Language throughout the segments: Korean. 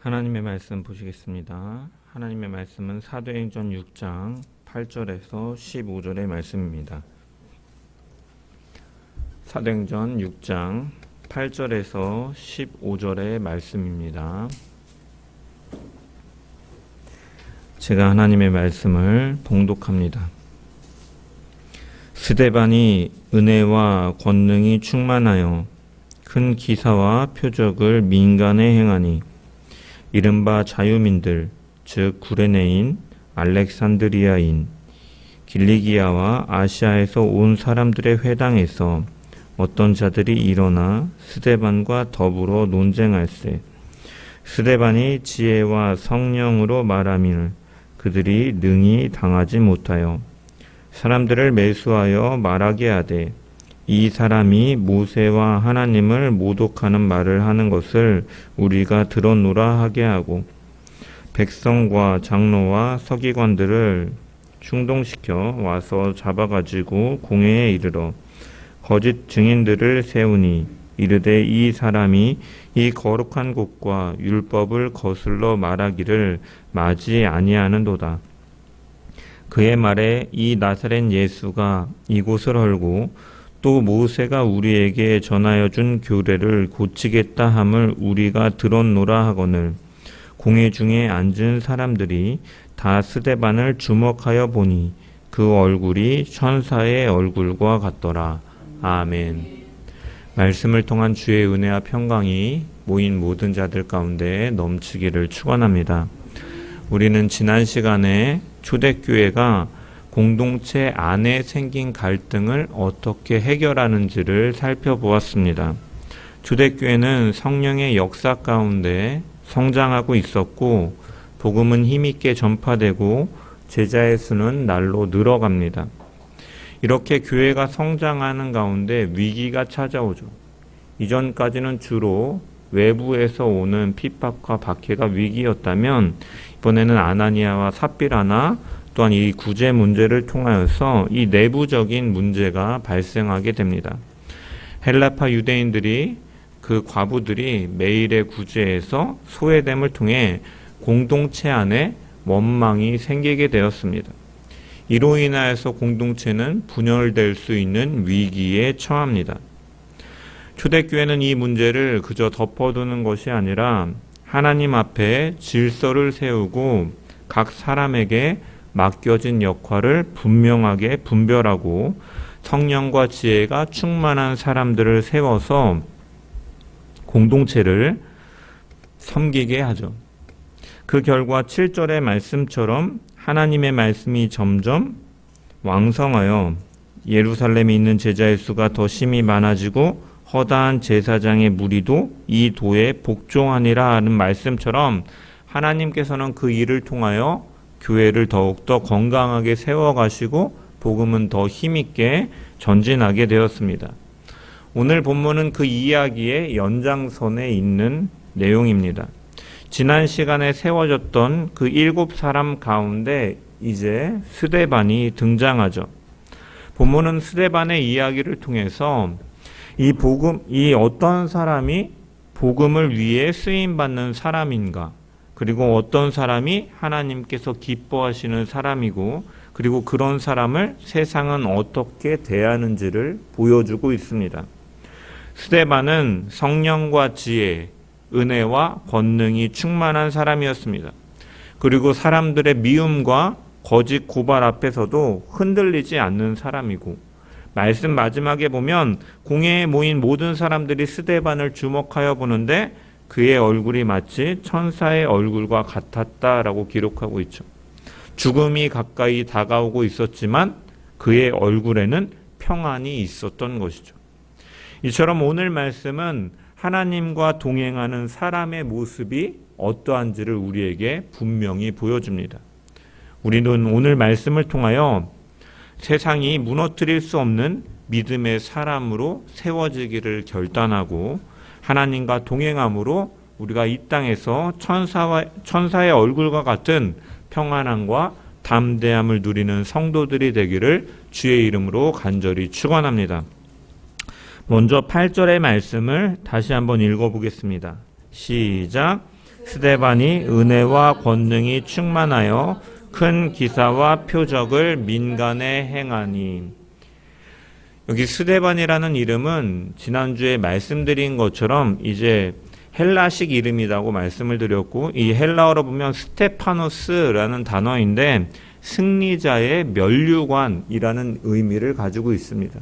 하나님의 말씀 보시겠습니다. 하나님의 말씀은 사도행전 6장 8절에서 15절의 말씀입니다. 사도행전 6장 8절에서 15절의 말씀입니다. 제가 하나님의 말씀을 봉독합니다. 스데반이 은혜와 권능이 충만하여 큰 기사와 표적을 민간에 행하니 이른바 자유민들 즉 구레네인, 알렉산드리아인, 길리기아와 아시아에서 온 사람들의 회당에서 어떤 자들이 일어나 스데반과 더불어 논쟁할세. 스데반이 지혜와 성령으로 말하미를 그들이 능히 당하지 못하여 사람들을 매수하여 말하게 하되 이 사람이 모세와 하나님을 모독하는 말을 하는 것을 우리가 들었노라 하게 하고 백성과 장로와 서기관들을 충동시켜 와서 잡아가지고 공회에 이르러 거짓 증인들을 세우니 이르되 이 사람이 이 거룩한 곳과 율법을 거슬러 말하기를 마지 아니하는도다. 그의 말에 이 나사렛 예수가 이곳을 헐고 또 모세가 우리에게 전하여 준 규례를 고치겠다 함을 우리가 들었노라 하거늘 공회 중에 앉은 사람들이 다 스데반을 주목하여 보니 그 얼굴이 천사의 얼굴과 같더라. 아멘. 말씀을 통한 주의 은혜와 평강이 모인 모든 자들 가운데 넘치기를 축원합니다. 우리는 지난 시간에 초대교회가 공동체 안에 생긴 갈등을 어떻게 해결하는지를 살펴보았습니다. 초대교회는 성령의 역사 가운데 성장하고 있었고 복음은 힘있게 전파되고 제자의 수는 날로 늘어갑니다. 이렇게 교회가 성장하는 가운데 위기가 찾아오죠. 이전까지는 주로 외부에서 오는 핍박과 박해가 위기였다면 이번에는 아나니아와 삽비라나 또한 이 구제 문제를 통하여서 이 내부적인 문제가 발생하게 됩니다. 헬라파 유대인들이 그 과부들이 매일의 구제에서 소외됨을 통해 공동체 안에 원망이 생기게 되었습니다. 이로 인하여서 공동체는 분열될 수 있는 위기에 처합니다. 초대교회는 이 문제를 그저 덮어두는 것이 아니라 하나님 앞에 질서를 세우고 각 사람에게 맡겨진 역할을 분명하게 분별하고 성령과 지혜가 충만한 사람들을 세워서 공동체를 섬기게 하죠. 그 결과 7절의 말씀처럼 하나님의 말씀이 점점 왕성하여 예루살렘에 있는 제자의 수가 더 심히 많아지고 허다한 제사장의 무리도 이 도에 복종하니라 하는 말씀처럼 하나님께서는 그 일을 통하여 교회를 더욱더 건강하게 세워가시고 복음은 더 힘있게 전진하게 되었습니다. 오늘 본문은 그 이야기의 연장선에 있는 내용입니다. 지난 시간에 세워졌던 그 7사람 가운데 이제 스데반이 등장하죠. 본문은 스데반의 이야기를 통해서 이 어떤 사람이 복음을 위해 쓰임받는 사람인가, 그리고 어떤 사람이 하나님께서 기뻐하시는 사람이고 그리고 그런 사람을 세상은 어떻게 대하는지를 보여주고 있습니다. 스데반은 성령과 지혜, 은혜와 권능이 충만한 사람이었습니다. 그리고 사람들의 미움과 거짓 고발 앞에서도 흔들리지 않는 사람이고 말씀 마지막에 보면 공회에 모인 모든 사람들이 스데반을 주목하여 보는데 그의 얼굴이 마치 천사의 얼굴과 같았다라고 기록하고 있죠. 죽음이 가까이 다가오고 있었지만 그의 얼굴에는 평안이 있었던 것이죠. 이처럼 오늘 말씀은 하나님과 동행하는 사람의 모습이 어떠한지를 우리에게 분명히 보여줍니다. 우리는 오늘 말씀을 통하여 세상이 무너뜨릴 수 없는 믿음의 사람으로 세워지기를 결단하고 하나님과 동행함으로 우리가 이 땅에서 천사의 얼굴과 같은 평안함과 담대함을 누리는 성도들이 되기를 주의 이름으로 간절히 축원합니다. 먼저 8절의 말씀을 다시 한번 읽어보겠습니다. 시작. 스데반이 은혜와 권능이 충만하여 큰 기사와 표적을 민간에 행하니. 여기 스데반이라는 이름은 지난주에 말씀드린 것처럼 이제 헬라식 이름이라고 말씀을 드렸고, 이 헬라어로 보면 스테파노스라는 단어인데 승리자의 면류관이라는 의미를 가지고 있습니다.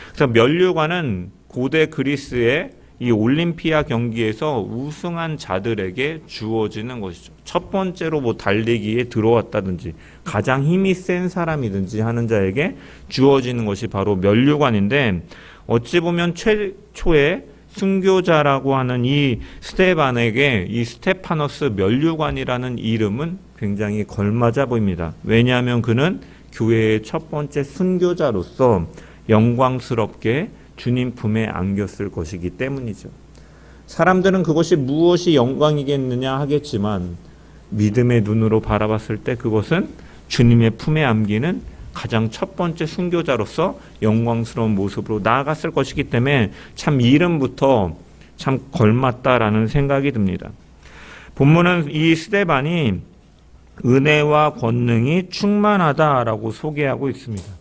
그래서 면류관은 고대 그리스의 이 올림피아 경기에서 우승한 자들에게 주어지는 것이죠. 첫 번째로 뭐 달리기에 들어왔다든지 가장 힘이 센 사람이든지 하는 자에게 주어지는 것이 바로 면류관인데, 어찌 보면 최초의 순교자라고 하는 이 스데반에게 이 스테파노스 면류관이라는 이름은 굉장히 걸맞아 보입니다. 왜냐하면 그는 교회의 첫 번째 순교자로서 영광스럽게 주님 품에 안겼을 것이기 때문이죠. 사람들은 그것이 무엇이 영광이겠느냐 하겠지만 믿음의 눈으로 바라봤을 때 그것은 주님의 품에 안기는 가장 첫 번째 순교자로서 영광스러운 모습으로 나아갔을 것이기 때문에 참 이름부터 참 걸맞다라는 생각이 듭니다. 본문은 이 스데반이 은혜와 권능이 충만하다라고 소개하고 있습니다.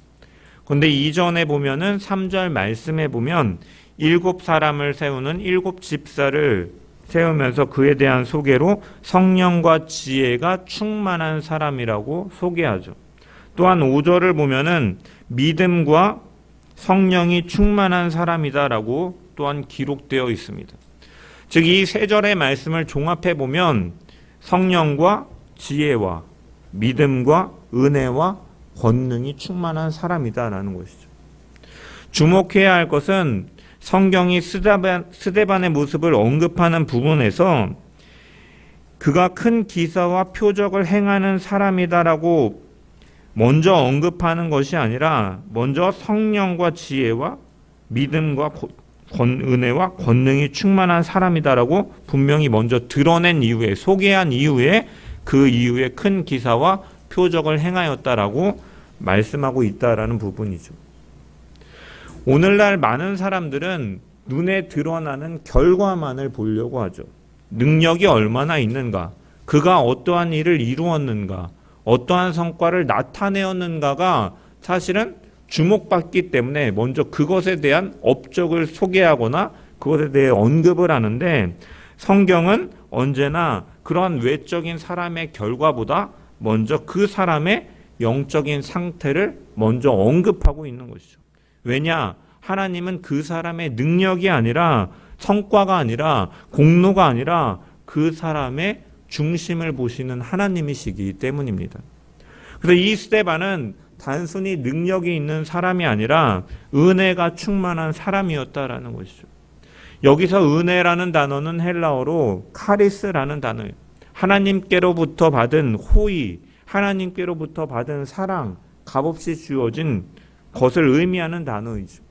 그런데 이전에 보면은 3절 말씀에 보면 7사람을 세우는 7집사를 세우면서 그에 대한 소개로 성령과 지혜가 충만한 사람이라고 소개하죠. 또한 5절을 보면은 믿음과 성령이 충만한 사람이다라고 또한 기록되어 있습니다. 즉 이 세 절의 말씀을 종합해 보면 성령과 지혜와 믿음과 은혜와 권능이 충만한 사람이다라는 것이죠. 주목해야 할 것은 성경이 스데반의 모습을 언급하는 부분에서 그가 큰 기사와 표적을 행하는 사람이다라고 먼저 언급하는 것이 아니라 먼저 성령과 지혜와 믿음과 은혜와 권능이 충만한 사람이다라고 분명히 먼저 드러낸 이후에, 소개한 이후에 그 이후에 큰 기사와 표적을 행하였다라고 말씀하고 있다라는 부분이죠. 오늘날 많은 사람들은 눈에 드러나는 결과만을 보려고 하죠. 능력이 얼마나 있는가, 그가 어떠한 일을 이루었는가, 어떠한 성과를 나타내었는가가 사실은 주목받기 때문에 먼저 그것에 대한 업적을 소개하거나 그것에 대해 언급을 하는데, 성경은 언제나 그러한 외적인 사람의 결과보다 먼저 그 사람의 영적인 상태를 먼저 언급하고 있는 것이죠. 왜냐? 하나님은 그 사람의 능력이 아니라, 성과가 아니라, 공로가 아니라 그 사람의 중심을 보시는 하나님이시기 때문입니다. 그래서 이 스데반은 단순히 능력이 있는 사람이 아니라 은혜가 충만한 사람이었다라는 것이죠. 여기서 은혜라는 단어는 헬라어로 카리스라는 단어예요. 하나님께로부터 받은 호의, 하나님께로부터 받은 사랑, 값없이 주어진 것을 의미하는 단어이죠.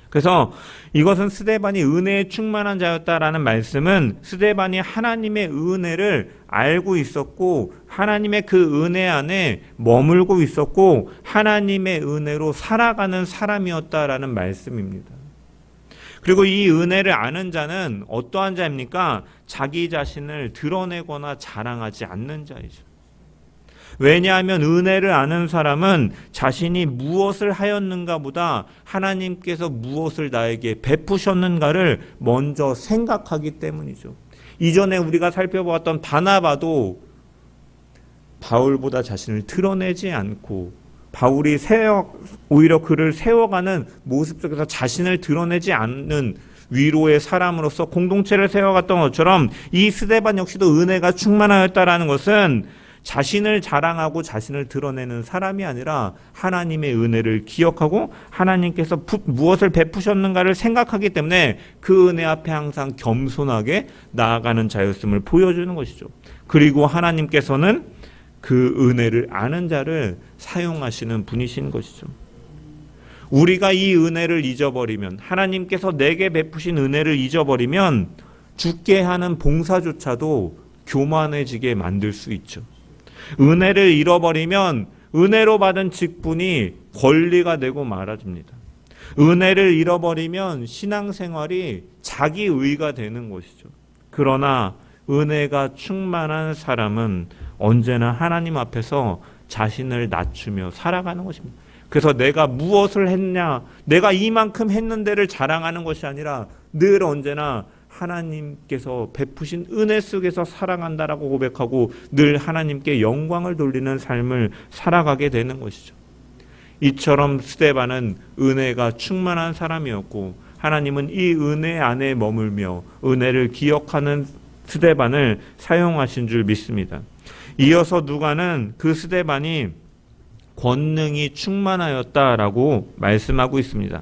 그래서 이것은 스데반이 은혜에 충만한 자였다라는 말씀은 스데반이 하나님의 은혜를 알고 있었고 하나님의 그 은혜 안에 머물고 있었고 하나님의 은혜로 살아가는 사람이었다라는 말씀입니다. 그리고 이 은혜를 아는 자는 어떠한 자입니까? 자기 자신을 드러내거나 자랑하지 않는 자이죠. 왜냐하면 은혜를 아는 사람은 자신이 무엇을 하였는가 보다 하나님께서 무엇을 나에게 베푸셨는가를 먼저 생각하기 때문이죠. 이전에 우리가 살펴보았던 바나바도 바울보다 자신을 드러내지 않고 바울이 오히려 그를 세워가는 모습 속에서 자신을 드러내지 않는 위로의 사람으로서 공동체를 세워갔던 것처럼 이 스데반 역시도 은혜가 충만하였다라는 것은 자신을 자랑하고 자신을 드러내는 사람이 아니라 하나님의 은혜를 기억하고 하나님께서 무엇을 베푸셨는가를 생각하기 때문에 그 은혜 앞에 항상 겸손하게 나아가는 자였음을 보여주는 것이죠. 그리고 하나님께서는 그 은혜를 아는 자를 사용하시는 분이신 것이죠. 우리가 이 은혜를 잊어버리면, 하나님께서 내게 베푸신 은혜를 잊어버리면 죽게 하는 봉사조차도 교만해지게 만들 수 있죠. 은혜를 잃어버리면 은혜로 받은 직분이 권리가 되고 말아집니다. 은혜를 잃어버리면 신앙생활이 자기의가 되는 것이죠. 그러나 은혜가 충만한 사람은 언제나 하나님 앞에서 자신을 낮추며 살아가는 것입니다. 그래서 내가 무엇을 했냐, 내가 이만큼 했는데를 자랑하는 것이 아니라 늘 언제나 하나님께서 베푸신 은혜 속에서 살아간다라고 고백하고 늘 하나님께 영광을 돌리는 삶을 살아가게 되는 것이죠. 이처럼 스데반은 은혜가 충만한 사람이었고 하나님은 이 은혜 안에 머물며 은혜를 기억하는 스데반을 사용하신 줄 믿습니다. 이어서 누가는 그 스데반이 권능이 충만하였다라고 말씀하고 있습니다.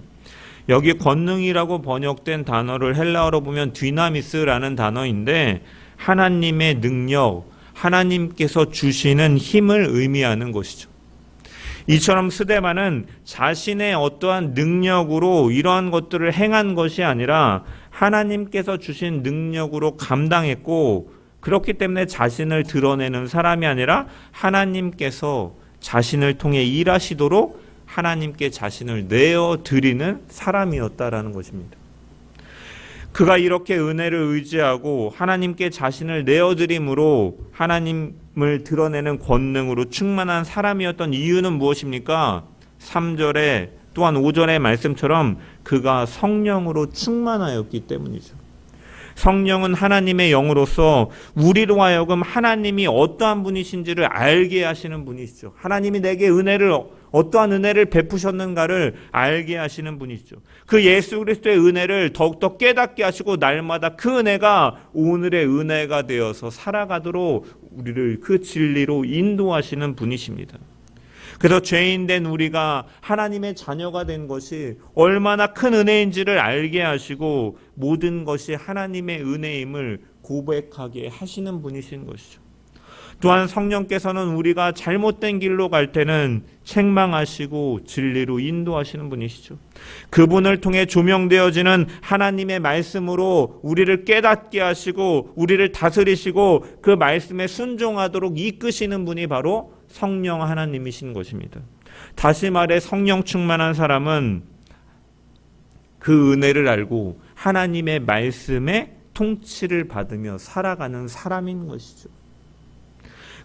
여기 권능이라고 번역된 단어를 헬라어로 보면 디나미스라는 단어인데 하나님의 능력, 하나님께서 주시는 힘을 의미하는 것이죠. 이처럼 스데반은 자신의 어떠한 능력으로 이러한 것들을 행한 것이 아니라 하나님께서 주신 능력으로 감당했고, 그렇기 때문에 자신을 드러내는 사람이 아니라 하나님께서 자신을 통해 일하시도록 하나님께 자신을 내어드리는 사람이었다라는 것입니다. 그가 이렇게 은혜를 의지하고 하나님께 자신을 내어드림으로 하나님을 드러내는 권능으로 충만한 사람이었던 이유는 무엇입니까? 3절에 또한 5절의 말씀처럼 그가 성령으로 충만하였기 때문이죠. 성령은 하나님의 영으로서 우리로 하여금 하나님이 어떠한 분이신지를 알게 하시는 분이시죠. 하나님이 내게 어떠한 은혜를 베푸셨는가를 알게 하시는 분이죠. 그 예수 그리스도의 은혜를 더욱더 깨닫게 하시고 날마다 그 은혜가 오늘의 은혜가 되어서 살아가도록 우리를 그 진리로 인도하시는 분이십니다. 그래서 죄인된 우리가 하나님의 자녀가 된 것이 얼마나 큰 은혜인지를 알게 하시고 모든 것이 하나님의 은혜임을 고백하게 하시는 분이신 것이죠. 또한 성령께서는 우리가 잘못된 길로 갈 때는 책망하시고 진리로 인도하시는 분이시죠. 그분을 통해 조명되어지는 하나님의 말씀으로 우리를 깨닫게 하시고 우리를 다스리시고 그 말씀에 순종하도록 이끄시는 분이 바로 성령 하나님이신 것입니다. 다시 말해 성령 충만한 사람은 그 은혜를 알고 하나님의 말씀에 통치를 받으며 살아가는 사람인 것이죠.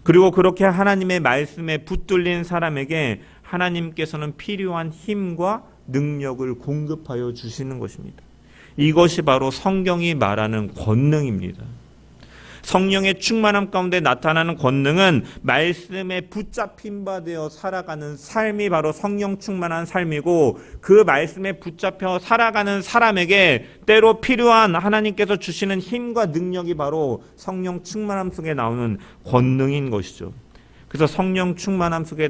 그리고 그렇게 하나님의 말씀에 붙들린 사람에게 하나님께서는 필요한 힘과 능력을 공급하여 주시는 것입니다. 이것이 바로 성경이 말하는 권능입니다. 성령의 충만함 가운데 나타나는 권능은 말씀에 붙잡힌 바 되어 살아가는 삶이 바로 성령 충만한 삶이고, 그 말씀에 붙잡혀 살아가는 사람에게 때로 필요한 하나님께서 주시는 힘과 능력이 바로 성령 충만함 속에 나오는 권능인 것이죠. 그래서 성령 충만함 속에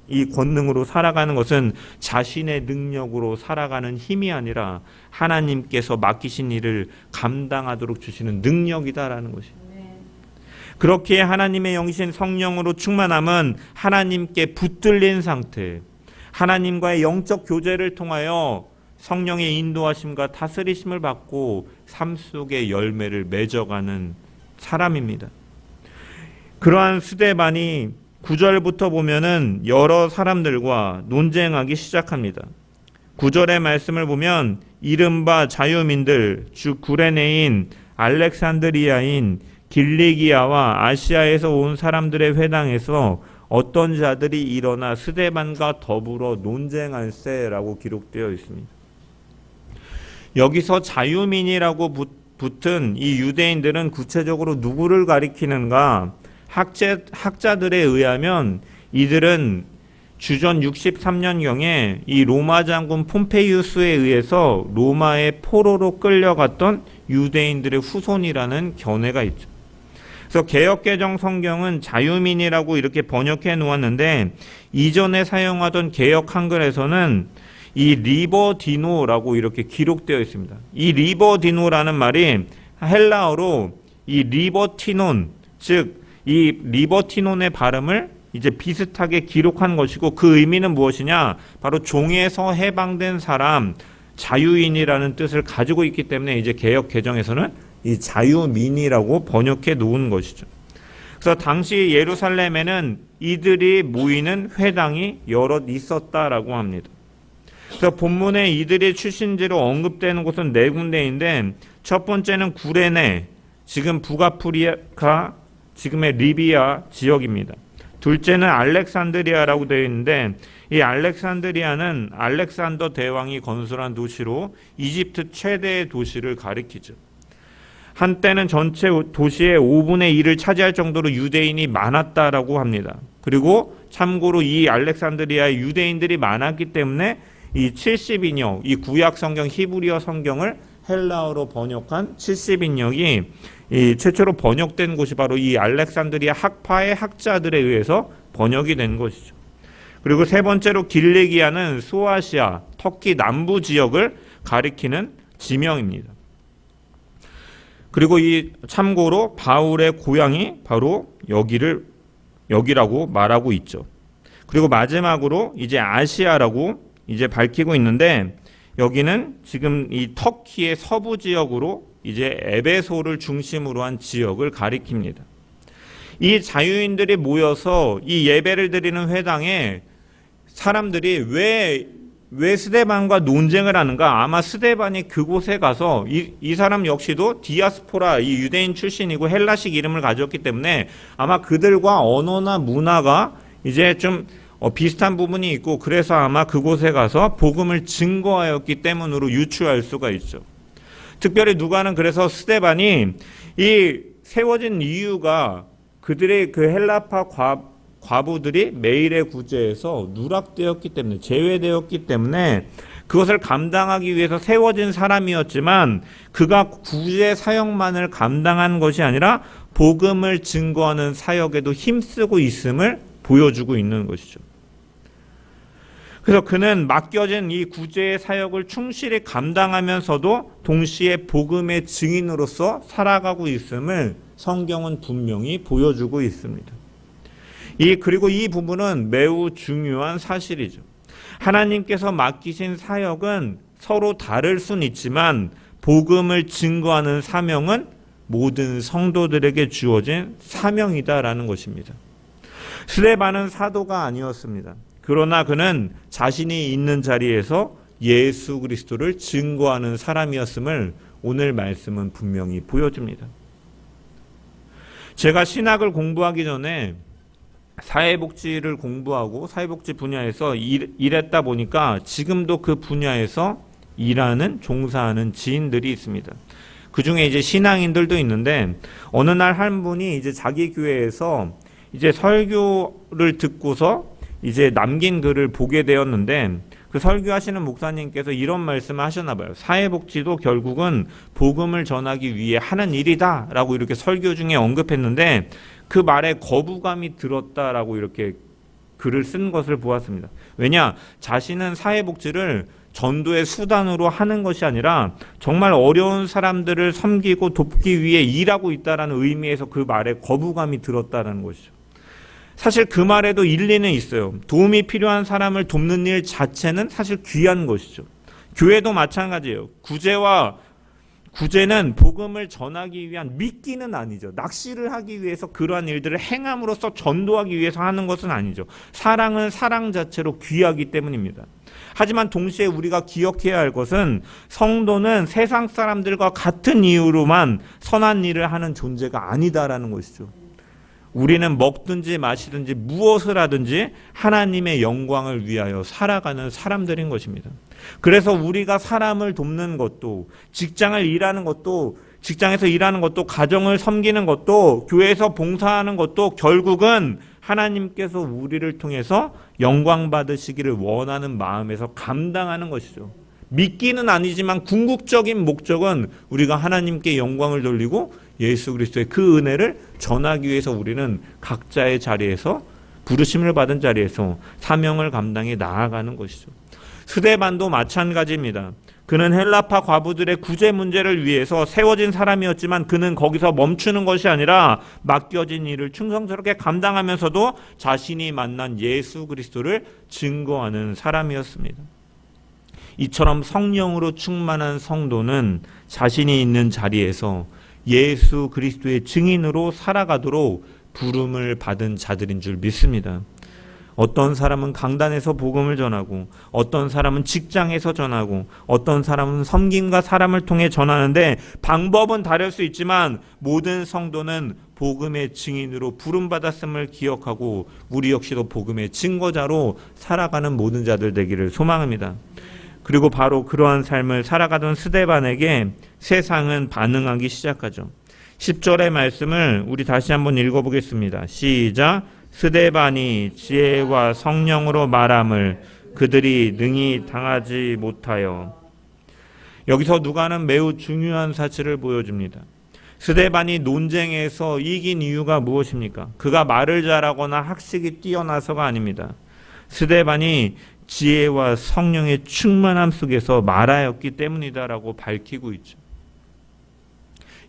이 권능으로 살아가는 것은 자신의 능력으로 살아가는 힘이 아니라 하나님께서 맡기신 일을 감당하도록 주시는 능력이다라는 것입니다. 그렇게 하나님의 영이신 성령으로 충만함은 하나님께 붙들린 상태, 하나님과의 영적 교제를 통하여 성령의 인도하심과 다스리심을 받고 삶 속의 열매를 맺어가는 사람입니다. 그러한 스데반이 9절부터 보면은 여러 사람들과 논쟁하기 시작합니다. 9절의 말씀을 보면 이른바 자유민들, 즉 구레네인, 알렉산드리아인, 길리기아와 아시아에서 온 사람들의 회당에서 어떤 자들이 일어나 스데반과 더불어 논쟁할세라고 기록되어 있습니다. 여기서 자유민이라고 붙은 이 유대인들은 구체적으로 누구를 가리키는가? 학자들에 의하면 이들은 주전 63년경에 이 로마 장군 폼페이우스에 의해서 로마의 포로로 끌려갔던 유대인들의 후손이라는 견해가 있죠. 그래서 개역개정 성경은 자유민이라고 이렇게 번역해 놓았는데, 이전에 사용하던 개역 한글에서는 이 리버디노라고 이렇게 기록되어 있습니다. 이 리버디노라는 말이 헬라어로 이 리버티논, 즉 이 리버티논의 발음을 이제 비슷하게 기록한 것이고, 그 의미는 무엇이냐? 바로 종에서 해방된 사람, 자유인이라는 뜻을 가지고 있기 때문에 이제 개역 개정에서는 이 자유민이라고 번역해 놓은 것이죠. 그래서 당시 예루살렘에는 이들이 모이는 회당이 여럿 있었다라고 합니다. 그래서 본문에 이들의 출신지로 언급되는 곳은 4군데인데, 첫 번째는 구레네, 지금 북아프리카, 지금의 리비아 지역입니다. 둘째는 알렉산드리아라고 되어 있는데 이 알렉산드리아는 알렉산더 대왕이 건설한 도시로 이집트 최대의 도시를 가리키죠. 한때는 전체 도시의 5분의 1을 차지할 정도로 유대인이 많았다라고 합니다. 그리고 참고로 이 알렉산드리아에 유대인들이 많았기 때문에 이 70인역, 이 구약 성경 히브리어 성경을 헬라어로 번역한 70인역이 이 최초로 번역된 곳이 바로 이 알렉산드리아 학파의 학자들에 의해서 번역이 된 것이죠. 그리고 세 번째로 길리기아는 소아시아, 터키 남부 지역을 가리키는 지명입니다. 그리고 이 참고로 바울의 고향이 바로 여기라고 말하고 있죠. 그리고 마지막으로 이제 아시아라고 이제 밝히고 있는데 여기는 지금 이 터키의 서부 지역으로 이제 에베소를 중심으로 한 지역을 가리킵니다. 이 자유인들이 모여서 이 예배를 드리는 회당에 사람들이 왜 스데반과 논쟁을 하는가? 아마 스데반이 그곳에 가서 이 사람 역시도 디아스포라, 이 유대인 출신이고 헬라식 이름을 가졌기 때문에 아마 그들과 언어나 문화가 이제 좀 비슷한 부분이 있고 그래서 아마 그곳에 가서 복음을 증거하였기 때문으로 유추할 수가 있죠. 특별히 누가는 그래서 스데반이 이 세워진 이유가 그들의 그 헬라파 과부들이 매일의 구제에서 누락되었기 때문에 제외되었기 때문에 그것을 감당하기 위해서 세워진 사람이었지만 그가 구제 사역만을 감당한 것이 아니라 복음을 증거하는 사역에도 힘쓰고 있음을 보여주고 있는 것이죠. 그래서 그는 맡겨진 이 구제의 사역을 충실히 감당하면서도 동시에 복음의 증인으로서 살아가고 있음을 성경은 분명히 보여주고 있습니다. 그리고 이 부분은 매우 중요한 사실이죠. 하나님께서 맡기신 사역은 서로 다를 수는 있지만 복음을 증거하는 사명은 모든 성도들에게 주어진 사명이다라는 것입니다. 스데반은 사도가 아니었습니다. 그러나 그는 자신이 있는 자리에서 예수 그리스도를 증거하는 사람이었음을 오늘 말씀은 분명히 보여줍니다. 제가 신학을 공부하기 전에 사회복지를 공부하고 사회복지 분야에서 일했다 보니까 지금도 그 분야에서 일하는 종사하는 지인들이 있습니다. 그 중에 이제 신앙인들도 있는데 어느 날 한 분이 이제 자기 교회에서 이제 설교를 듣고서 이제 남긴 글을 보게 되었는데 그 설교하시는 목사님께서 이런 말씀을 하셨나 봐요. 사회복지도 결국은 복음을 전하기 위해 하는 일이다라고 이렇게 설교 중에 언급했는데 그 말에 거부감이 들었다라고 이렇게 글을 쓴 것을 보았습니다. 왜냐? 자신은 사회복지를 전도의 수단으로 하는 것이 아니라 정말 어려운 사람들을 섬기고 돕기 위해 일하고 있다라는 의미에서 그 말에 거부감이 들었다라는 것이죠. 사실 그 말에도 일리는 있어요. 도움이 필요한 사람을 돕는 일 자체는 사실 귀한 것이죠. 교회도 마찬가지예요. 구제는 복음을 전하기 위한 미끼는 아니죠. 낚시를 하기 위해서 그러한 일들을 행함으로써 전도하기 위해서 하는 것은 아니죠. 사랑은 사랑 자체로 귀하기 때문입니다. 하지만 동시에 우리가 기억해야 할 것은 성도는 세상 사람들과 같은 이유로만 선한 일을 하는 존재가 아니다라는 것이죠. 우리는 먹든지 마시든지 무엇을 하든지 하나님의 영광을 위하여 살아가는 사람들인 것입니다. 그래서 우리가 사람을 돕는 것도 직장을 일하는 것도 직장에서 일하는 것도 가정을 섬기는 것도 교회에서 봉사하는 것도 결국은 하나님께서 우리를 통해서 영광 받으시기를 원하는 마음에서 감당하는 것이죠. 믿기는 아니지만 궁극적인 목적은 우리가 하나님께 영광을 돌리고 예수 그리스도의 그 은혜를 전하기 위해서 우리는 각자의 자리에서 부르심을 받은 자리에서 사명을 감당해 나아가는 것이죠. 스데반도 마찬가지입니다. 그는 헬라파 과부들의 구제 문제를 위해서 세워진 사람이었지만 그는 거기서 멈추는 것이 아니라 맡겨진 일을 충성스럽게 감당하면서도 자신이 만난 예수 그리스도를 증거하는 사람이었습니다. 이처럼 성령으로 충만한 성도는 자신이 있는 자리에서 예수 그리스도의 증인으로 살아가도록 부름을 받은 자들인 줄 믿습니다. 어떤 사람은 강단에서 복음을 전하고, 어떤 사람은 직장에서 전하고, 어떤 사람은 섬김과 사람을 통해 전하는데 방법은 다를 수 있지만 모든 성도는 복음의 증인으로 부름받았음을 기억하고 우리 역시도 복음의 증거자로 살아가는 모든 자들 되기를 소망합니다. 그리고 바로 그러한 삶을 살아가던 스데반에게 세상은 반응하기 시작하죠. 10절의 말씀을 우리 다시 한번 읽어보겠습니다. 시작. 스데반이 지혜와 성령으로 말함을 그들이 능히 당하지 못하여. 여기서 누가는 매우 중요한 사실을 보여줍니다. 스데반이 논쟁에서 이긴 이유가 무엇입니까? 그가 말을 잘하거나 학식이 뛰어나서가 아닙니다. 스데반이 지혜와 성령의 충만함 속에서 말하였기 때문이다라고 밝히고 있죠.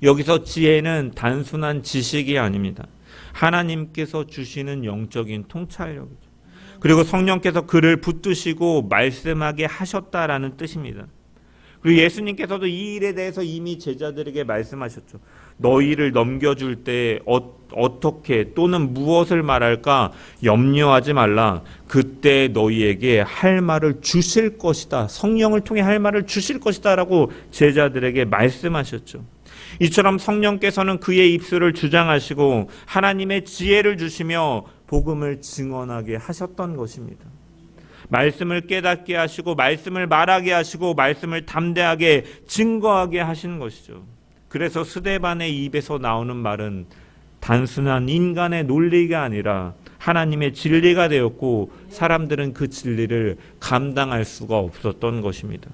여기서 지혜는 단순한 지식이 아닙니다. 하나님께서 주시는 영적인 통찰력이죠. 그리고 성령께서 그를 붙드시고 말씀하게 하셨다라는 뜻입니다. 그리고 예수님께서도 이 일에 대해서 이미 제자들에게 말씀하셨죠. 너희를 넘겨줄 때 어떻게 또는 무엇을 말할까 염려하지 말라. 그때 너희에게 할 말을 주실 것이다. 성령을 통해 할 말을 주실 것이다 라고 제자들에게 말씀하셨죠. 이처럼 성령께서는 그의 입술을 주장하시고 하나님의 지혜를 주시며 복음을 증언하게 하셨던 것입니다. 말씀을 깨닫게 하시고 말씀을 말하게 하시고 말씀을 담대하게 증거하게 하시는 것이죠. 그래서 스데반의 입에서 나오는 말은 단순한 인간의 논리가 아니라 하나님의 진리가 되었고 사람들은 그 진리를 감당할 수가 없었던 것입니다.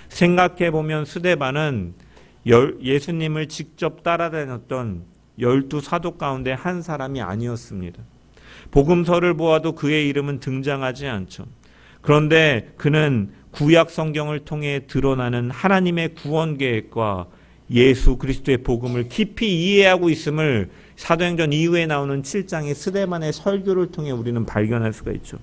생각해보면 스데반은 예수님을 직접 따라다녔던 12사도 가운데 한 사람이 아니었습니다. 복음서를 보아도 그의 이름은 등장하지 않죠. 그런데 그는 구약 성경을 통해 드러나는 하나님의 구원 계획과 예수 그리스도의 복음을 깊이 이해하고 있음을 사도행전 이후에 나오는 7장의 스데반의 설교를 통해 우리는 발견할 수가 있죠.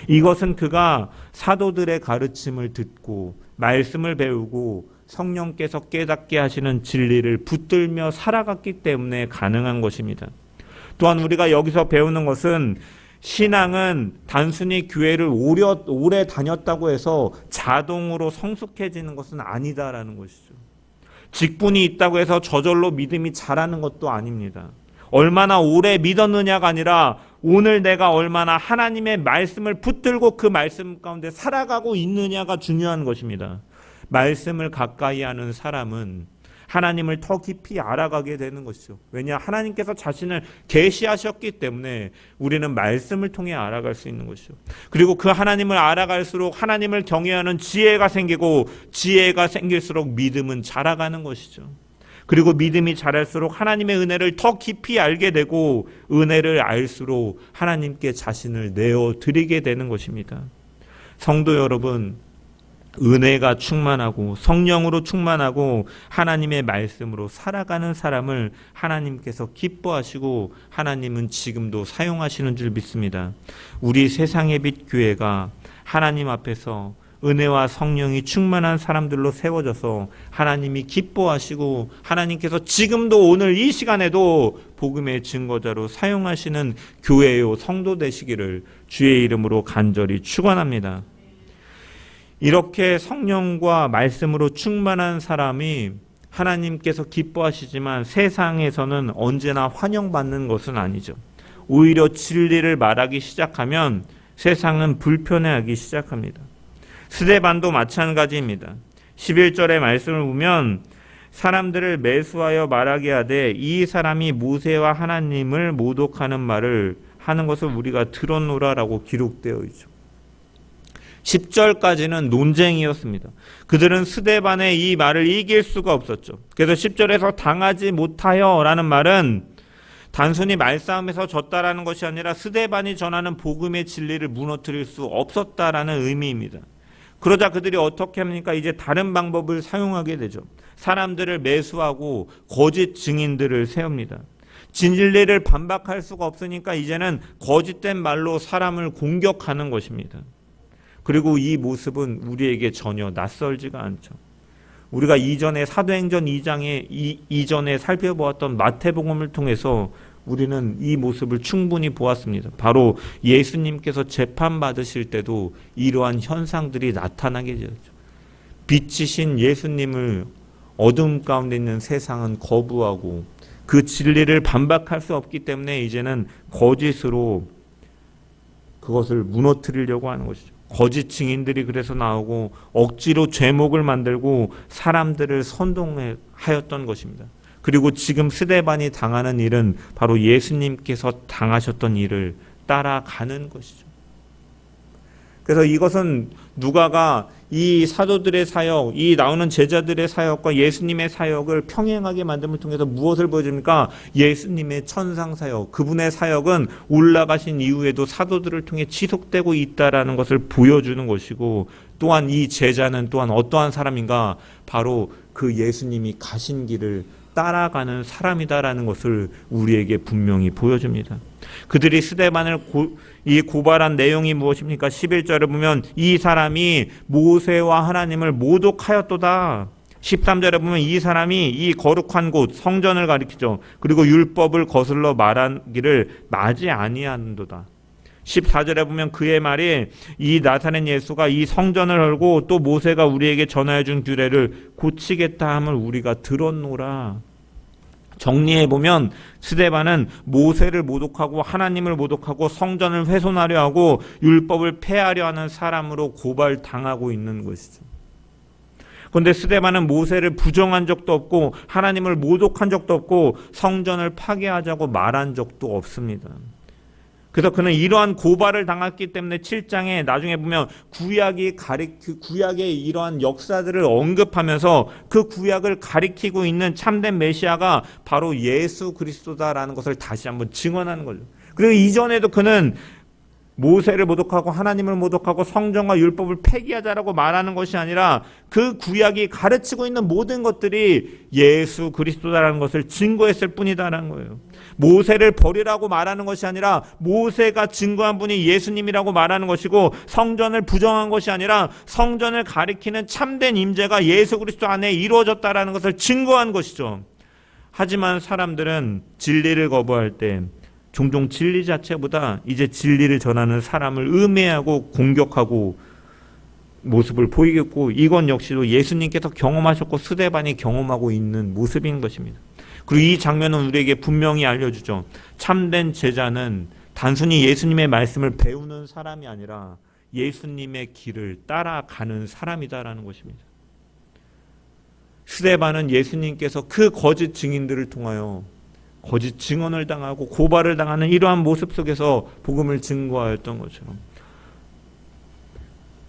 이것은 그가 사도들의 가르침을 듣고 말씀을 배우고 성령께서 깨닫게 하시는 진리를 붙들며 살아갔기 때문에 가능한 것입니다. 또한 우리가 여기서 배우는 것은 신앙은 단순히 교회를 오래 다녔다고 해서 자동으로 성숙해지는 것은 아니다라는 것이죠. 직분이 있다고 해서 저절로 믿음이 자라는 것도 아닙니다. 얼마나 오래 믿었느냐가 아니라 오늘 내가 얼마나 하나님의 말씀을 붙들고 그 말씀 가운데 살아가고 있느냐가 중요한 것입니다. 말씀을 가까이 하는 사람은 하나님을 더 깊이 알아가게 되는 것이죠. 왜냐? 하나님께서 자신을 계시하셨기 때문에 우리는 말씀을 통해 알아갈 수 있는 것이죠. 그리고 그 하나님을 알아갈수록 하나님을 경외하는 지혜가 생기고 지혜가 생길수록 믿음은 자라가는 것이죠. 그리고 믿음이 자랄수록 하나님의 은혜를 더 깊이 알게 되고 은혜를 알수록 하나님께 자신을 내어드리게 되는 것입니다. 성도 여러분, 은혜가 충만하고 성령으로 충만하고 하나님의 말씀으로 살아가는 사람을 하나님께서 기뻐하시고 하나님은 지금도 사용하시는 줄 믿습니다. 우리 세상의 빛 교회가 하나님 앞에서 은혜와 성령이 충만한 사람들로 세워져서 하나님이 기뻐하시고 하나님께서 지금도 오늘 이 시간에도 복음의 증거자로 사용하시는 교회요 성도 되시기를 주의 이름으로 간절히 축원합니다. 이렇게 성령과 말씀으로 충만한 사람이 하나님께서 기뻐하시지만 세상에서는 언제나 환영받는 것은 아니죠. 오히려 진리를 말하기 시작하면 세상은 불편해하기 시작합니다. 스데반도 마찬가지입니다. 11절의 말씀을 보면 사람들을 매수하여 말하게 하되 이 사람이 모세와 하나님을 모독하는 말을 하는 것을 우리가 들었노라라고 기록되어 있죠. 10절까지는 논쟁이었습니다. 그들은 스데반의 이 말을 이길 수가 없었죠. 그래서 10절에서 당하지 못하여 라는 말은 단순히 말싸움에서 졌다라는 것이 아니라 스데반이 전하는 복음의 진리를 무너뜨릴 수 없었다라는 의미입니다. 그러자 그들이 어떻게 합니까? 이제 다른 방법을 사용하게 되죠. 사람들을 매수하고 거짓 증인들을 세웁니다. 진리를 반박할 수가 없으니까 이제는 거짓된 말로 사람을 공격하는 것입니다. 그리고 이 모습은 우리에게 전혀 낯설지가 않죠. 우리가 이전에 사도행전 2장에 이전에 살펴보았던 마태복음을 통해서 우리는 이 모습을 충분히 보았습니다. 바로 예수님께서 재판받으실 때도 이러한 현상들이 나타나게 되었죠. 빛이신 예수님을 어둠 가운데 있는 세상은 거부하고 그 진리를 반박할 수 없기 때문에 이제는 거짓으로 그것을 무너뜨리려고 하는 것이죠. 거짓 증인들이 그래서 나오고 억지로 죄목을 만들고 사람들을 선동하였던 것입니다. 그리고 지금 스데반이 당하는 일은 바로 예수님께서 당하셨던 일을 따라가는 것이죠. 그래서 이것은 누가가 이 사도들의 사역, 이 나오는 제자들의 사역과 예수님의 사역을 평행하게 만듦을 통해서 무엇을 보여줍니까? 예수님의 천상 사역, 그분의 사역은 올라가신 이후에도 사도들을 통해 지속되고 있다라는 것을 보여주는 것이고, 또한 이 제자는 또한 어떠한 사람인가? 바로 그 예수님이 가신 길을 따라가는 사람이다라는 것을 우리에게 분명히 보여줍니다. 그들이 스데반을 고발한 내용이 무엇입니까? 11절을 보면 이 사람이 모세와 하나님을 모독하였도다. 13절에 보면 이 사람이 이 거룩한 곳 성전을 가리키죠. 그리고 율법을 거슬러 말하기를 마지 아니하는도다. 14절에 보면 그의 말이 이 나사렛 예수가 이 성전을 헐고 또 모세가 우리에게 전하여 준 규례를 고치겠다 함을 우리가 들었노라. 정리해보면 스데반은 모세를 모독하고 하나님을 모독하고 성전을 훼손하려 하고 율법을 폐하려 하는 사람으로 고발당하고 있는 것이죠. 그런데 스데반은 모세를 부정한 적도 없고 하나님을 모독한 적도 없고 성전을 파괴하자고 말한 적도 없습니다. 그래서 그는 이러한 고발을 당했기 때문에 7장에 나중에 보면 구약의 이러한 역사들을 언급하면서 그 구약을 가리키고 있는 참된 메시아가 바로 예수 그리스도다라는 것을 다시 한번 증언하는 거죠. 그리고 이전에도 그는 모세를 모독하고 하나님을 모독하고 성전과 율법을 폐기하자라고 말하는 것이 아니라 그 구약이 가르치고 있는 모든 것들이 예수 그리스도다라는 것을 증거했을 뿐이다라는 거예요. 모세를 버리라고 말하는 것이 아니라 모세가 증거한 분이 예수님이라고 말하는 것이고, 성전을 부정한 것이 아니라 성전을 가리키는 참된 임재가 예수 그리스도 안에 이루어졌다라는 것을 증거한 것이죠. 하지만 사람들은 진리를 거부할 때 종종 진리 자체보다 이제 진리를 전하는 사람을 음해하고 공격하고 모습을 보이겠고, 이건 역시도 예수님께서 경험하셨고 스데반이 경험하고 있는 모습인 것입니다. 그리고 이 장면은 우리에게 분명히 알려주죠. 참된 제자는 단순히 예수님의 말씀을 배우는 사람이 아니라 예수님의 길을 따라가는 사람이다라는 것입니다. 스데반은 예수님께서 그 거짓 증인들을 통하여 거짓 증언을 당하고 고발을 당하는 이러한 모습 속에서 복음을 증거하였던 것처럼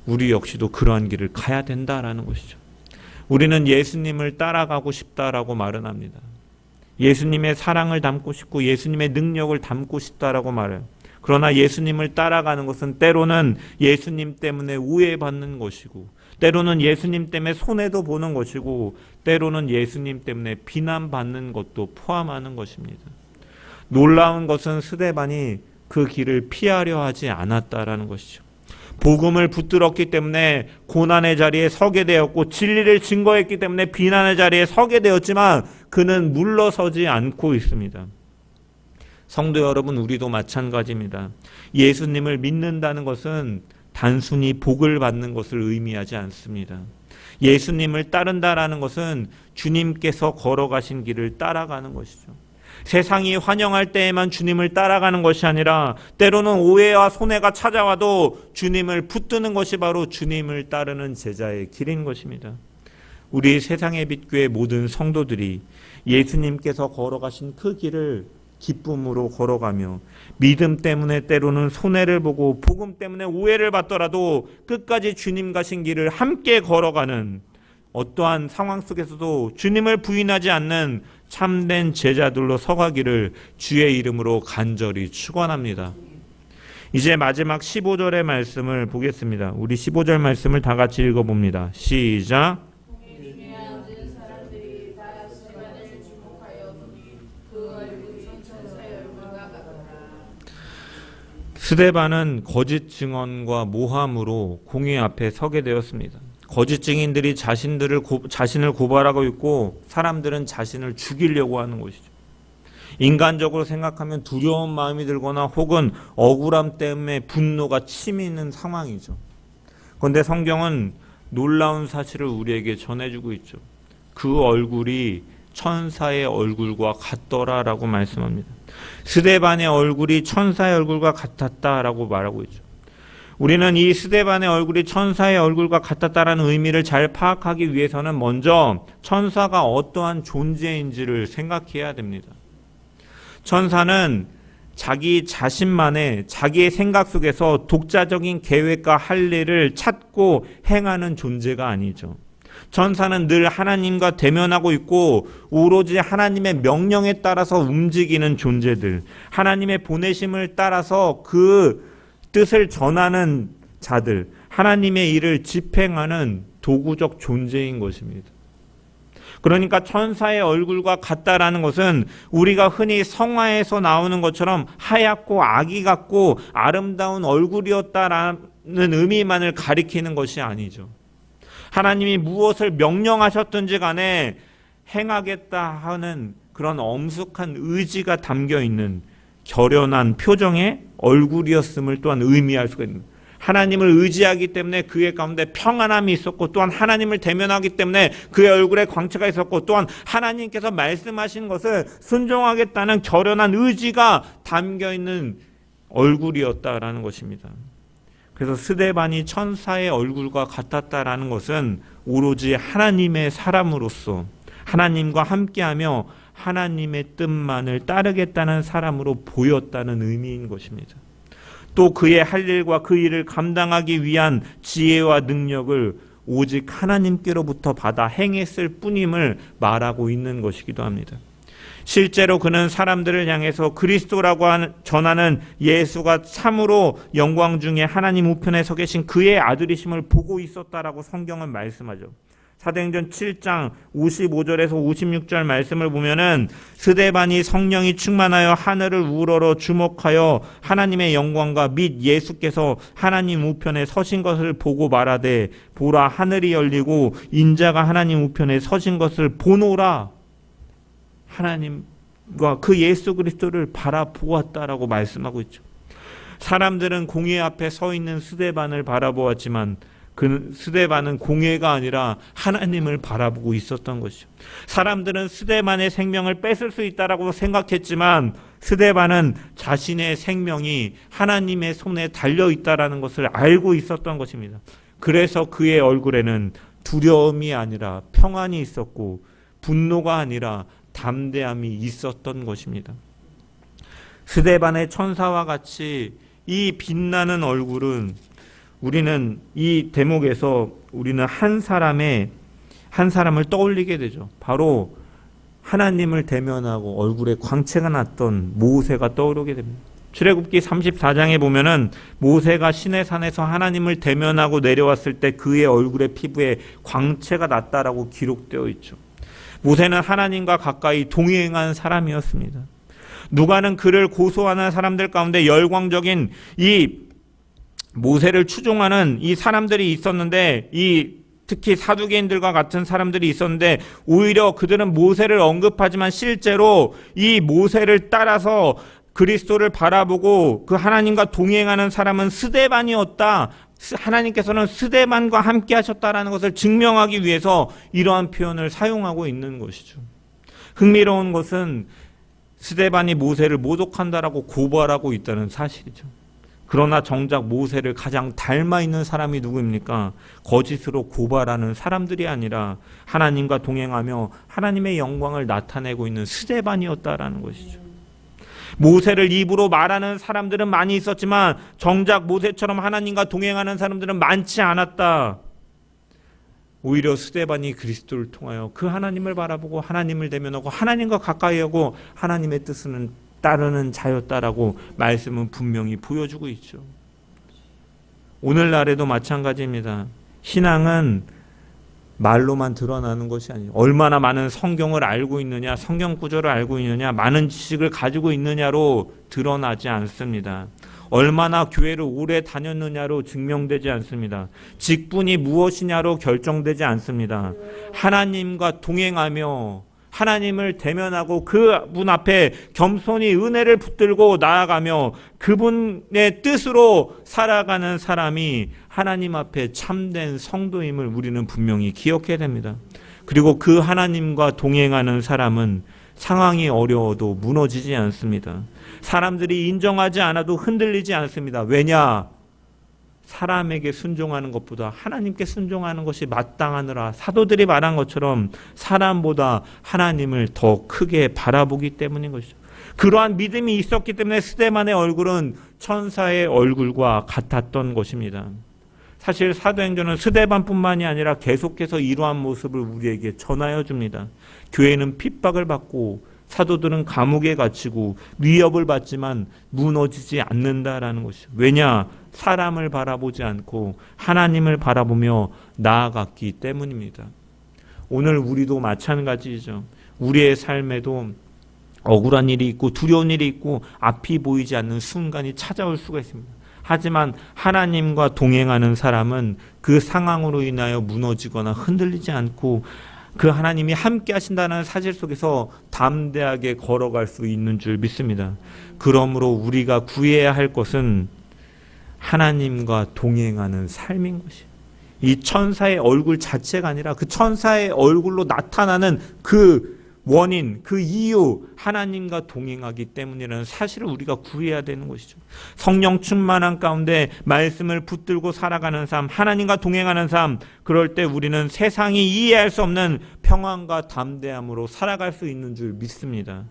우리 역시도 그러한 길을 가야 된다라는 것이죠. 우리는 예수님을 따라가고 싶다라고 말은 합니다. 예수님의 사랑을 담고 싶고 예수님의 능력을 담고 싶다라고 말해요. 그러나 예수님을 따라가는 것은 때로는 예수님 때문에 오해받는 것이고, 때로는 예수님 때문에 손해도 보는 것이고, 때로는 예수님 때문에 비난받는 것도 포함하는 것입니다. 놀라운 것은 스데반이 그 길을 피하려 하지 않았다라는 것이죠. 복음을 붙들었기 때문에 고난의 자리에 서게 되었고, 진리를 증거했기 때문에 비난의 자리에 서게 되었지만 그는 물러서지 않고 있습니다. 성도 여러분, 우리도 마찬가지입니다. 예수님을 믿는다는 것은 단순히 복을 받는 것을 의미하지 않습니다. 예수님을 따른다라는 것은 주님께서 걸어가신 길을 따라가는 것이죠. 세상이 환영할 때에만 주님을 따라가는 것이 아니라 때로는 오해와 손해가 찾아와도 주님을 붙드는 것이 바로 주님을 따르는 제자의 길인 것입니다. 우리 세상의 빛교회 모든 성도들이 예수님께서 걸어가신 그 길을 기쁨으로 걸어가며 믿음 때문에 때로는 손해를 보고 복음 때문에 오해를 받더라도 끝까지 주님 가신 길을 함께 걸어가는, 어떠한 상황 속에서도 주님을 부인하지 않는 참된 제자들로 서가기를 주의 이름으로 간절히 축원합니다. 이제 마지막 15절의 말씀을 보겠습니다. 우리 15절 말씀을 다 같이 읽어봅니다. 시작. 스데반은 거짓 증언과 모함으로 공의 앞에 서게 되었습니다. 거짓 증인들이 자신을 고발하고 있고 사람들은 자신을 죽이려고 하는 것이죠. 인간적으로 생각하면 두려운 마음이 들거나 혹은 억울함 때문에 분노가 치미는 상황이죠. 그런데 성경은 놀라운 사실을 우리에게 전해주고 있죠. 그 얼굴이 천사의 얼굴과 같더라라고 말씀합니다. 스데반의 얼굴이 천사의 얼굴과 같았다라고 말하고 있죠. 우리는 이 스데반의 얼굴이 천사의 얼굴과 같았다라는 의미를 잘 파악하기 위해서는 먼저 천사가 어떠한 존재인지를 생각해야 됩니다. 천사는 자기 자신만의 자기의 생각 속에서 독자적인 계획과 할 일을 찾고 행하는 존재가 아니죠. 천사는 늘 하나님과 대면하고 있고 오로지 하나님의 명령에 따라서 움직이는 존재들, 하나님의 보내심을 따라서 그 뜻을 전하는 자들, 하나님의 일을 집행하는 도구적 존재인 것입니다. 그러니까 천사의 얼굴과 같다라는 것은 우리가 흔히 성화에서 나오는 것처럼 하얗고 아기 같고 아름다운 얼굴이었다라는 의미만을 가리키는 것이 아니죠. 하나님이 무엇을 명령하셨든지 간에 행하겠다 하는 그런 엄숙한 의지가 담겨있는 결연한 표정의 얼굴이었음을 또한 의미할 수가 있는, 하나님을 의지하기 때문에 그의 가운데 평안함이 있었고, 또한 하나님을 대면하기 때문에 그의 얼굴에 광채가 있었고, 또한 하나님께서 말씀하신 것을 순종하겠다는 결연한 의지가 담겨있는 얼굴이었다라는 것입니다. 그래서 스데반이 천사의 얼굴과 같았다라는 것은 오로지 하나님의 사람으로서 하나님과 함께하며 하나님의 뜻만을 따르겠다는 사람으로 보였다는 의미인 것입니다. 또 그의 할 일과 그 일을 감당하기 위한 지혜와 능력을 오직 하나님께로부터 받아 행했을 뿐임을 말하고 있는 것이기도 합니다. 실제로 그는 사람들을 향해서 그리스도라고 전하는 예수가 참으로 영광 중에 하나님 우편에 서 계신 그의 아들이심을 보고 있었다라고 성경은 말씀하죠. 사도행전 7장 55절에서 56절 말씀을 보면은 스데반이 성령이 충만하여 하늘을 우러러 주목하여 하나님의 영광과 및 예수께서 하나님 우편에 서신 것을 보고 말하되, 보라 하늘이 열리고 인자가 하나님 우편에 서신 것을 보노라. 하나님과 그 예수 그리스도를 바라보았다라고 말씀하고 있죠. 사람들은 공회 앞에 서 있는 스데반을 바라보았지만 그 스데반은 공회가 아니라 하나님을 바라보고 있었던 것이죠. 사람들은 스데반의 생명을 뺏을 수 있다라고 생각했지만 스데반은 자신의 생명이 하나님의 손에 달려 있다라는 것을 알고 있었던 것입니다. 그래서 그의 얼굴에는 두려움이 아니라 평안이 있었고 분노가 아니라 담대함이 있었던 것입니다. 스데반의 천사와 같이 이 빛나는 얼굴은 우리는 이 대목에서 우리는 한 사람을 떠올리게 되죠. 바로 하나님을 대면하고 얼굴에 광채가 났던 모세가 떠오르게 됩니다. 출애굽기 34장에 보면은 모세가 시내산에서 하나님을 대면하고 내려왔을 때 그의 얼굴에 피부에 광채가 났다라고 기록되어 있죠. 모세는 하나님과 가까이 동행한 사람이었습니다. 누가는 그를 고소하는 사람들 가운데 열광적인 이 모세를 추종하는 이 사람들이 있었는데, 특히 사두개인들과 같은 사람들이 있었는데 오히려 그들은 모세를 언급하지만 실제로 이 모세를 따라서 그리스도를 바라보고 그 하나님과 동행하는 사람은 스데반이었다. 하나님께서는 스데반과 함께 하셨다라는 것을 증명하기 위해서 이러한 표현을 사용하고 있는 것이죠. 흥미로운 것은 스데반이 모세를 모독한다라고 고발하고 있다는 사실이죠. 그러나 정작 모세를 가장 닮아 있는 사람이 누구입니까? 거짓으로 고발하는 사람들이 아니라 하나님과 동행하며 하나님의 영광을 나타내고 있는 스데반이었다라는 것이죠. 모세를 입으로 말하는 사람들은 많이 있었지만 정작 모세처럼 하나님과 동행하는 사람들은 많지 않았다. 오히려 스데반이 그리스도를 통하여 그 하나님을 바라보고 하나님을 대면하고 하나님과 가까이 하고 하나님의 뜻은 따르는 자였다라고 말씀은 분명히 보여주고 있죠. 오늘날에도 마찬가지입니다. 신앙은 말로만 드러나는 것이 아니에요. 얼마나 많은 성경을 알고 있느냐, 성경 구절을 알고 있느냐, 많은 지식을 가지고 있느냐로 드러나지 않습니다. 얼마나 교회를 오래 다녔느냐로 증명되지 않습니다. 직분이 무엇이냐로 결정되지 않습니다. 하나님과 동행하며 하나님을 대면하고 그분 앞에 겸손히 은혜를 붙들고 나아가며 그분의 뜻으로 살아가는 사람이 하나님 앞에 참된 성도임을 우리는 분명히 기억해야 됩니다. 그리고 그 하나님과 동행하는 사람은 상황이 어려워도 무너지지 않습니다. 사람들이 인정하지 않아도 흔들리지 않습니다. 왜냐? 사람에게 순종하는 것보다 하나님께 순종하는 것이 마땅하느라 사도들이 말한 것처럼 사람보다 하나님을 더 크게 바라보기 때문인 것이죠. 그러한 믿음이 있었기 때문에 스데반의 얼굴은 천사의 얼굴과 같았던 것입니다. 사실 사도행전은 스데반뿐만이 아니라 계속해서 이러한 모습을 우리에게 전하여 줍니다. 교회는 핍박을 받고 사도들은 감옥에 갇히고 위협을 받지만 무너지지 않는다라는 것이죠. 왜냐? 사람을 바라보지 않고 하나님을 바라보며 나아갔기 때문입니다. 오늘 우리도 마찬가지죠. 우리의 삶에도 억울한 일이 있고 두려운 일이 있고 앞이 보이지 않는 순간이 찾아올 수가 있습니다. 하지만 하나님과 동행하는 사람은 그 상황으로 인하여 무너지거나 흔들리지 않고 그 하나님이 함께 하신다는 사실 속에서 담대하게 걸어갈 수 있는 줄 믿습니다. 그러므로 우리가 구해야 할 것은 하나님과 동행하는 삶인 것이에요. 이 천사의 얼굴 자체가 아니라 그 천사의 얼굴로 나타나는 그 원인, 그 이유, 하나님과 동행하기 때문이라는 사실을 우리가 구해야 되는 것이죠. 성령 충만한 가운데 말씀을 붙들고 살아가는 삶, 하나님과 동행하는 삶, 그럴 때 우리는 세상이 이해할 수 없는 평안과 담대함으로 살아갈 수 있는 줄 믿습니다.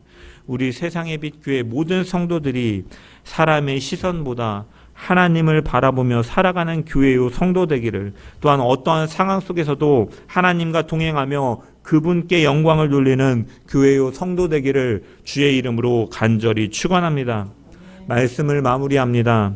우리 세상의 빛 교회 모든 성도들이 사람의 시선보다 하나님을 바라보며 살아가는 교회요 성도 되기를, 또한 어떠한 상황 속에서도 하나님과 동행하며 그분께 영광을 돌리는 교회요 성도 되기를 주의 이름으로 간절히 축원합니다. 말씀을 마무리합니다.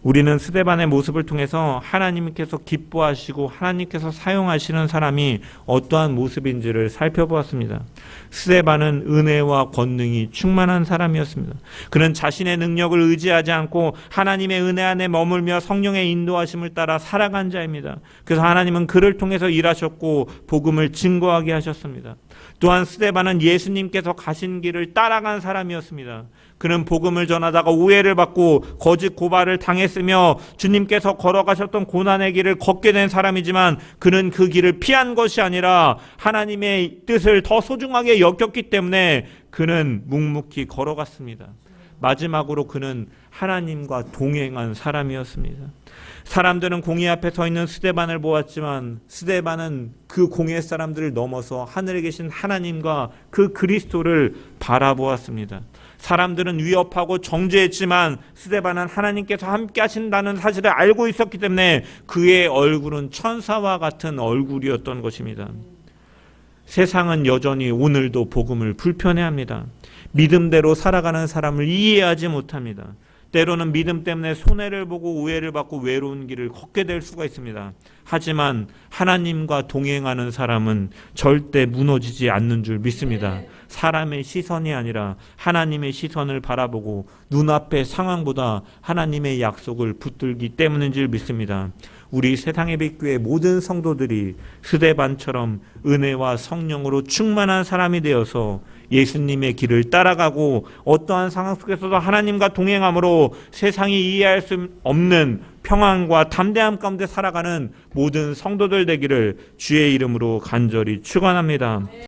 우리는 스데반의 모습을 통해서 하나님께서 기뻐하시고 하나님께서 사용하시는 사람이 어떠한 모습인지를 살펴보았습니다. 스데반은 은혜와 권능이 충만한 사람이었습니다. 그는 자신의 능력을 의지하지 않고 하나님의 은혜 안에 머물며 성령의 인도하심을 따라 살아간 자입니다. 그래서 하나님은 그를 통해서 일하셨고 복음을 증거하게 하셨습니다. 또한 스데반은 예수님께서 가신 길을 따라간 사람이었습니다. 그는 복음을 전하다가 오해를 받고 거짓 고발을 당했으며 주님께서 걸어가셨던 고난의 길을 걷게 된 사람이지만 그는 그 길을 피한 것이 아니라 하나님의 뜻을 더 소중하게 여겼기 때문에 그는 묵묵히 걸어갔습니다. 마지막으로 그는 하나님과 동행한 사람이었습니다. 사람들은 공회 앞에 서 있는 스데반을 보았지만 스데반은 그 공회 사람들을 넘어서 하늘에 계신 하나님과 그 그리스도를 바라보았습니다. 사람들은 위협하고 정죄했지만 스데반은 하나님께서 함께 하신다는 사실을 알고 있었기 때문에 그의 얼굴은 천사와 같은 얼굴이었던 것입니다. 세상은 여전히 오늘도 복음을 불편해합니다. 믿음대로 살아가는 사람을 이해하지 못합니다. 때로는 믿음 때문에 손해를 보고 오해를 받고 외로운 길을 걷게 될 수가 있습니다. 하지만 하나님과 동행하는 사람은 절대 무너지지 않는 줄 믿습니다. 사람의 시선이 아니라 하나님의 시선을 바라보고 눈앞의 상황보다 하나님의 약속을 붙들기 때문인 줄 믿습니다. 우리 세상의 빛교회 모든 성도들이 스데반처럼 은혜와 성령으로 충만한 사람이 되어서 예수님의 길을 따라가고 어떠한 상황 속에서도 하나님과 동행함으로 세상이 이해할 수 없는 평안과 담대함 가운데 살아가는 모든 성도들 되기를 주의 이름으로 간절히 축원합니다.